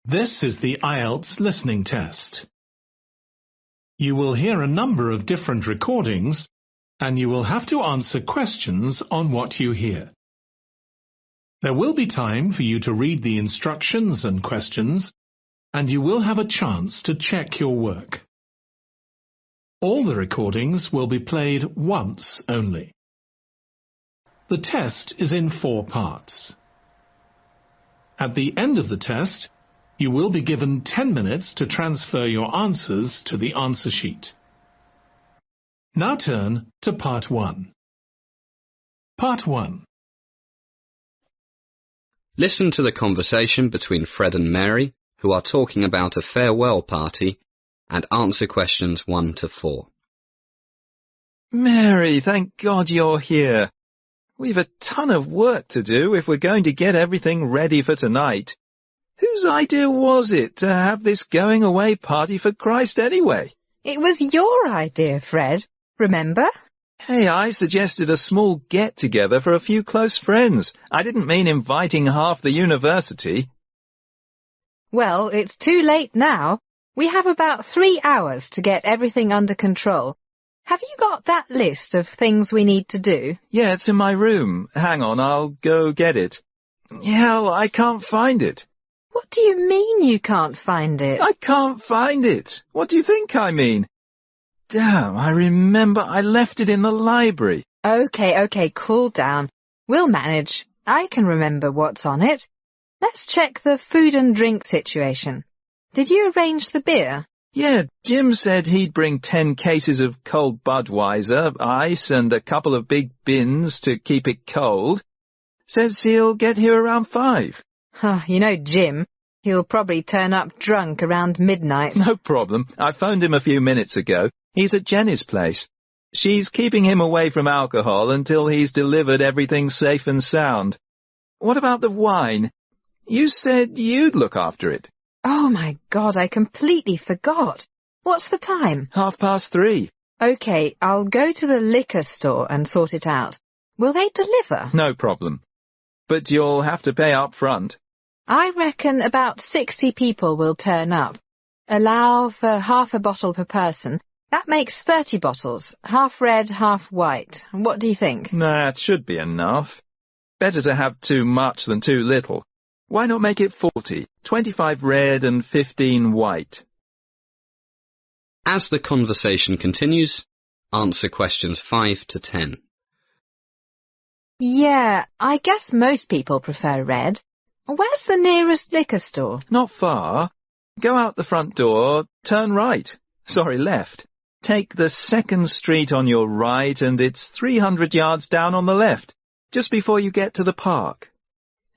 This is the IELTS listening test. You will hear a number of different recordings, and you will have to answer questions on what you hear. There will be time for you to read the instructions and questions, and you will have a chance to check your work. All the recordings will be played once only. The test is in 4 parts. At the end of the test, you will be given 10 minutes to transfer your answers to the answer sheet. Now turn to Part 1. Part 1. Listen to the conversation between Fred and Mary, who are talking about a farewell party, and answer questions 1 to 4. Mary, thank God you're here. We've a ton of work to do if we're going to get everything ready for tonight. Whose idea was it to have this going-away party for Christ anyway? It was your idea, Fred. Remember? Hey, I suggested a small get-together for a few close friends. I didn't mean inviting half the university. Well, it's too late now. We have about 3 hours to get everything under control. Have you got that list of things we need to do? Yeah, it's in my room. Hang on, I'll go get it. Hell, I can't find it. What do you mean you can't find it? I can't find it. What do you think I mean? Damn, I remember I left it in the library. Okay, cool down. We'll manage. I can remember what's on it. Let's check the food and drink situation. Did you arrange the beer? Yeah, Jim said he'd bring 10 cases of cold Budweiser, ice, and a couple of big bins to keep it cold. Says he'll get here around 5. You know Jim. He'll probably turn up drunk around midnight. No problem. I phoned him a few minutes ago. He's at Jenny's place. She's keeping him away from alcohol until he's delivered everything safe and sound. What about the wine? You said you'd look after it. Oh my God, I completely forgot. What's the time? 3:30. Okay, I'll go to the liquor store and sort it out. Will they deliver? No problem. But you'll have to pay up front. I reckon about 60 people will turn up. Allow for half a bottle per person. That makes 30 bottles, half red, half white. What do you think? That should be enough. Better to have too much than too little. Why not make it 40? 25 red and 15 white. As the conversation continues, answer questions 5 to 10. Yeah, I guess most people prefer red. Where's the nearest liquor store? Not far. Go out the front door, turn right. Sorry, left. Take the 2nd street on your right and it's 300 yards down on the left, just before you get to the park.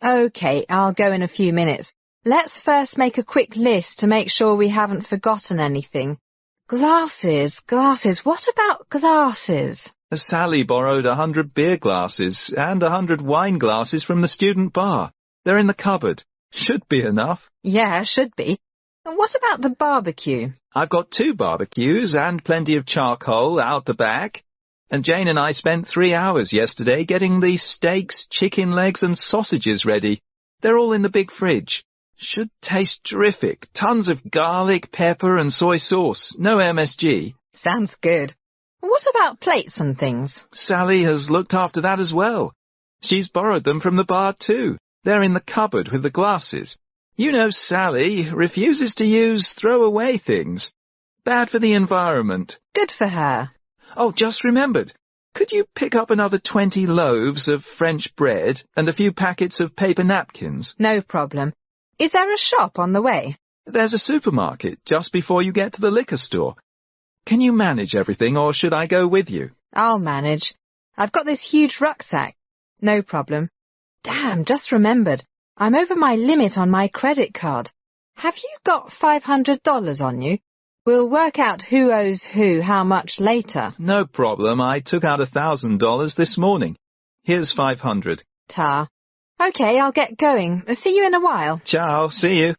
Okay, I'll go in a few minutes. Let's first make a quick list to make sure we haven't forgotten anything. Glasses. What about glasses? Sally borrowed 100 beer glasses and 100 wine glasses from the student bar. They're in the cupboard. Should be enough. Yeah, should be. And what about the barbecue? I've got 2 barbecues and plenty of charcoal out the back. And Jane and I spent 3 hours yesterday getting the steaks, chicken legs and sausages ready. They're all in the big fridge. Should taste terrific. Tons of garlic, pepper and soy sauce. No MSG. Sounds good. What about plates and things? Sally has looked after that as well. She's borrowed them from the bar too. They're in the cupboard with the glasses. You know Sally refuses to use throwaway things. Bad for the environment. Good for her. Oh, just remembered. Could you pick up another 20 loaves of French bread and a few packets of paper napkins? No problem. Is there a shop on the way? There's a supermarket just before you get to the liquor store. Can you manage everything, or should I go with you? I'll manage. I've got this huge rucksack. No problem. Damn, just remembered. I'm over my limit on my credit card. Have you got $500 on you? We'll work out who owes who how much later. No problem. I took out $1,000 this morning. Here's $500. Ta. Okay, I'll get going. See you in a while. Ciao. See you.